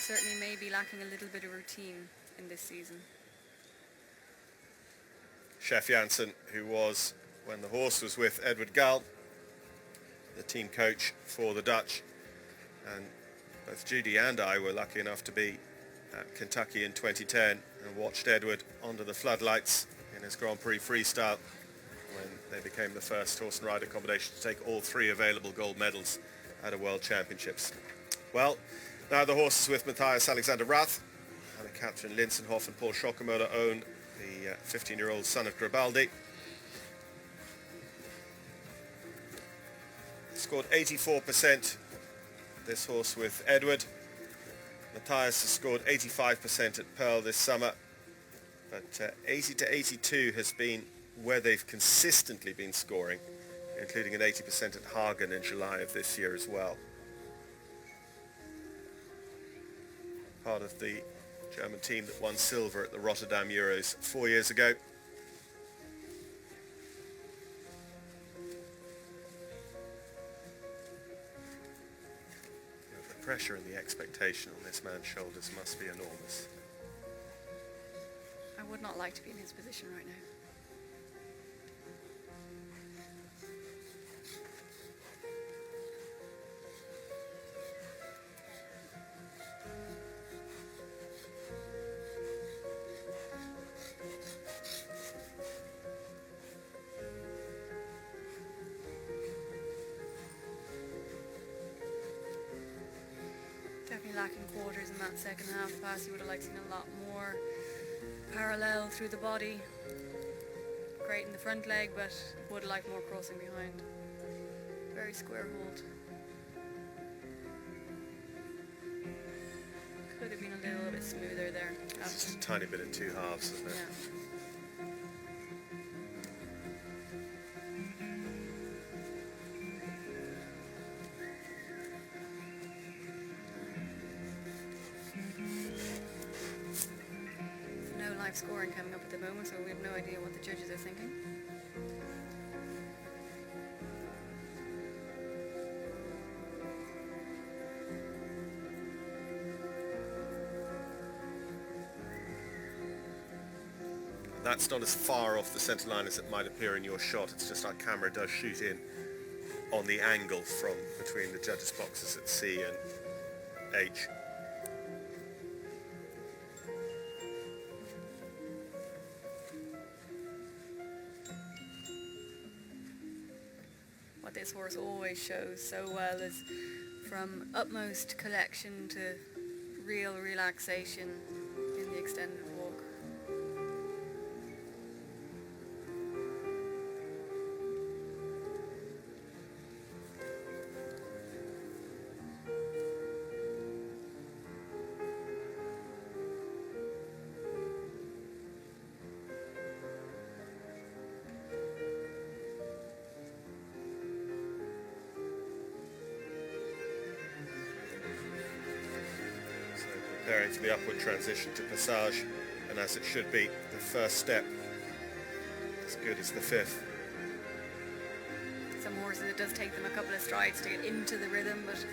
certainly may be lacking a little bit of routine in this season. Chef Janssen, who was, when the horse was with Edward Gall, the team coach for the Dutch, and both Judy and I were lucky enough to be at Kentucky in 2010 and watched Edward onto the floodlights in his Grand Prix freestyle when they became the first horse and rider combination to take all 3 available gold medals at a World Championships. Well, now the horses with Matthias Alexander Rath and Catherine Linsenhoff and Paul Schockemoeller own the 15-year-old son of Gribaldi. Scored 84%, this horse with Edward. Matthias has scored 85% at Pearl this summer, but 80 to 82 has been where they've consistently been scoring, including an 80% at Hagen in July of this year as well. Part of the German team that won silver at the Rotterdam Euros 4 years ago. The pressure and the expectation on this man's shoulders must be enormous. I would not like to be in his position right now. Definitely lacking quarters in that second half pass. You would have liked to see a lot more parallel through the body. Great in the front leg, but would have liked more crossing behind. Very square hold. Could have been a little bit smoother there. It's just a tiny bit of 2 halves, isn't it? Yeah. Live scoring coming up at the moment, so we have no idea what the judges are thinking. That's not as far off the centre line as it might appear in your shot. It's just our camera does shoot in on the angle from between the judges' boxes at C and H. What this horse always shows so well is from utmost collection to real relaxation in the extended walk. Preparing for the upward transition to passage, and as it should be, the first step as good as the 5th. Some horses, it does take them a couple of strides to get into the rhythm, but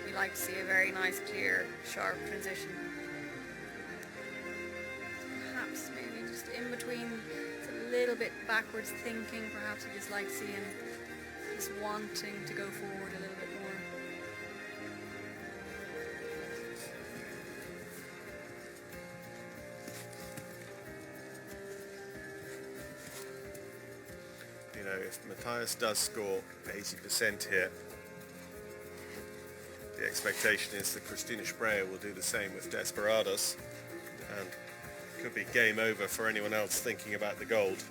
you like to see a very nice, clear, sharp transition. Perhaps maybe just in between, it's a little bit backwards thinking. Perhaps you just like seeing, just wanting to go forward a little bit more. You know, if Matthias does score 80% here, the expectation is that Christina Spreyer will do the same with Desperados, and it could be game over for anyone else thinking about the gold.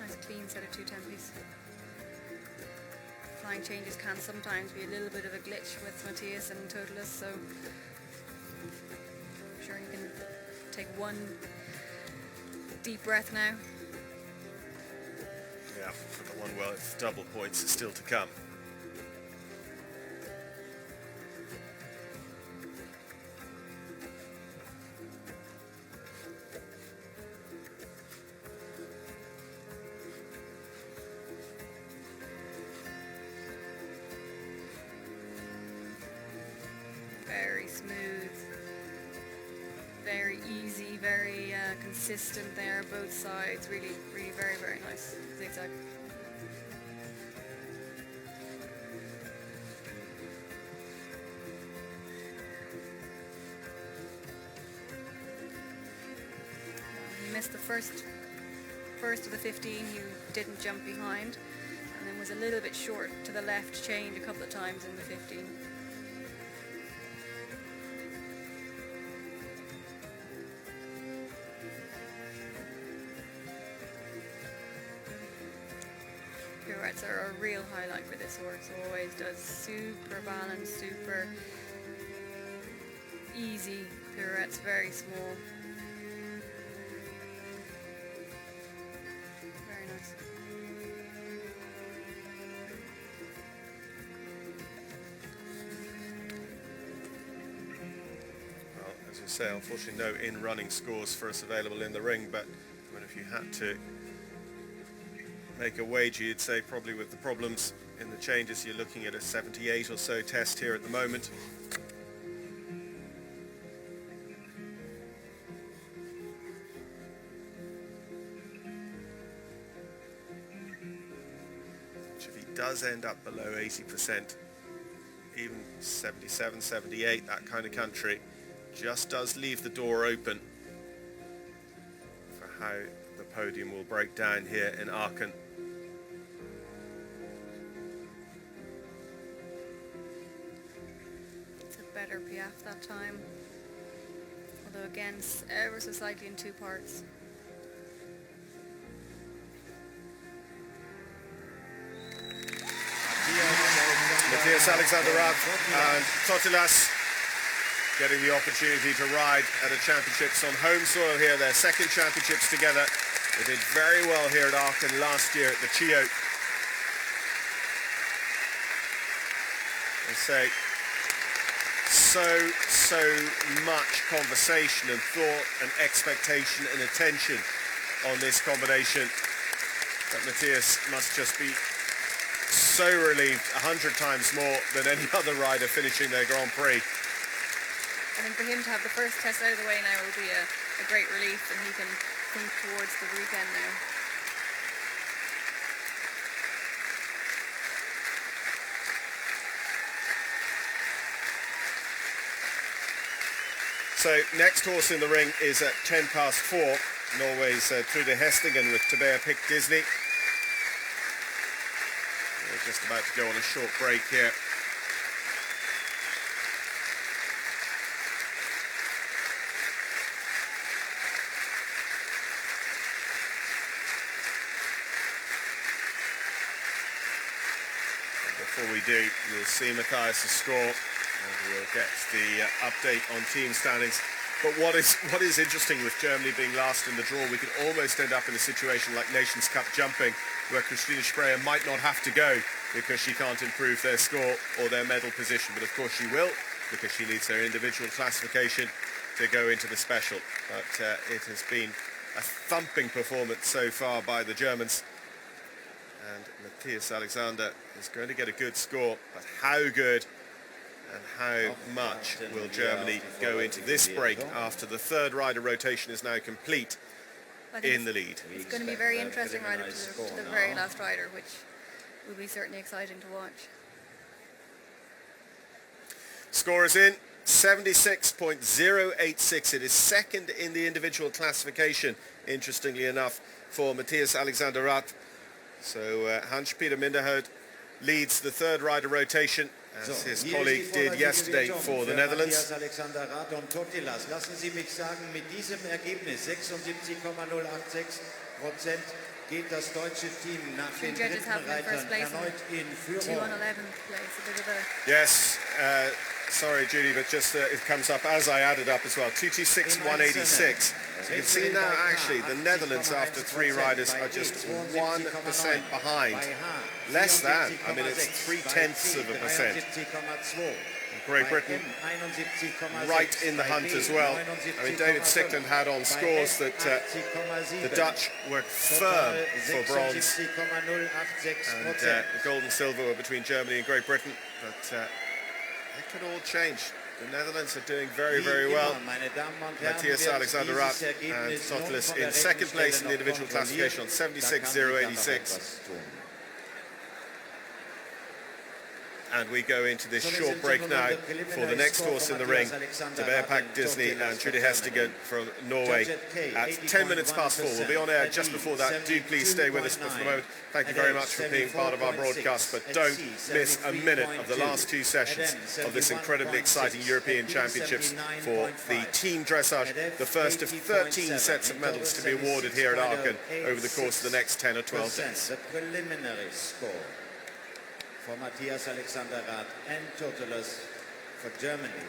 Nice clean set of 2 tempies. Flying changes can sometimes be a little bit of a glitch with Matthias and Totilas, so I'm sure you can take one deep breath now. Yeah, for the one well, it's double points is still to come. smooth, very easy, very consistent there, both sides. Really, really very, very nice zigzag. He missed the first of the 15, he didn't jump behind, and then was a little bit short to the left, chained a couple of times in the 15. Pirouettes are a real highlight for this horse, always does. Super balanced, super easy pirouettes, very small. Very nice. Well, as you say, unfortunately no in-running scores for us available in the ring, but I mean, if you had to make a wager, you'd say probably with the problems in the changes, you're looking at a 78 or so test here at the moment. Which if he does end up below 80%, even 77, 78, that kind of country, just does leave the door open for how the podium will break down here in Aachen. Better Piaf that time, although again ever so slightly in two parts. Totilas and Rath and Totilas getting the opportunity to ride at a championships on home soil here, their second championships together. They did very well here at Aachen last year at the Chio. And say so much conversation and thought and expectation and attention on this combination that Matthias must just be so relieved 100 times more than any other rider finishing their Grand Prix. I think for him to have the first test out of the way now will be a great relief, and he can think towards the weekend now. So next horse in the ring is at 4:10, Norway's Trude Hestingen with Tabea Pick Disney. We're just about to go on a short break here. And before we do, you'll see Matthias' score. And we'll get the update on team standings. But what is interesting with Germany being last in the draw, we could almost end up in a situation like Nations Cup jumping, where Christina Spreyer might not have to go because she can't improve their score or their medal position. But of course she will, because she needs her individual classification to go into the special. But it has been a thumping performance so far by the Germans. And Matthias Alexander is going to get a good score, but how good and how much will Germany go into this break after the third rider rotation is now complete in the lead? It's going to be very interesting right up to the very last rider, which will be certainly exciting to watch. Score is in, 76.086. It is second in the individual classification, interestingly enough, for Matthias Alexander Rath. So Hans-Peter Minderhout leads the third rider rotation, as his colleague did yesterday for the Netherlands. Alexander Rath und Totilas. Lassen Sie mich sagen, mit diesem Ergebnis 76,086% geht das deutsche Team nach den dritten Reitern erneut in Führung. Yes, sorry Judy, but just it comes up as I added up as well. 226,186. So you can see now actually the Netherlands after three riders are just 1% behind. Less than, I mean it's 0.3%. Great Britain right in the hunt as well. I mean David Stickland had on scores that the Dutch were firm for bronze, and the gold and silver were between Germany and Great Britain, but it could all change The Netherlands are doing very, very well. Totilas Alexander Rath and Totilas in second place in the individual classification on 76.086. And we go into this short break now for the next horse in the ring, De Beerpack Disney and Trudy Hestigan from Norway at 10 minutes past 4. We'll be on air just before that. Do please stay with us. But for the moment, thank you very much for being part of our broadcast. But don't miss a minute of the last two sessions of this incredibly exciting European Championships for the team dressage, the first of 13 sets of medals to be awarded here at Aachen over the course of the next 10 or 12 days. For Totilas Alexander Rath and Totilas for Germany.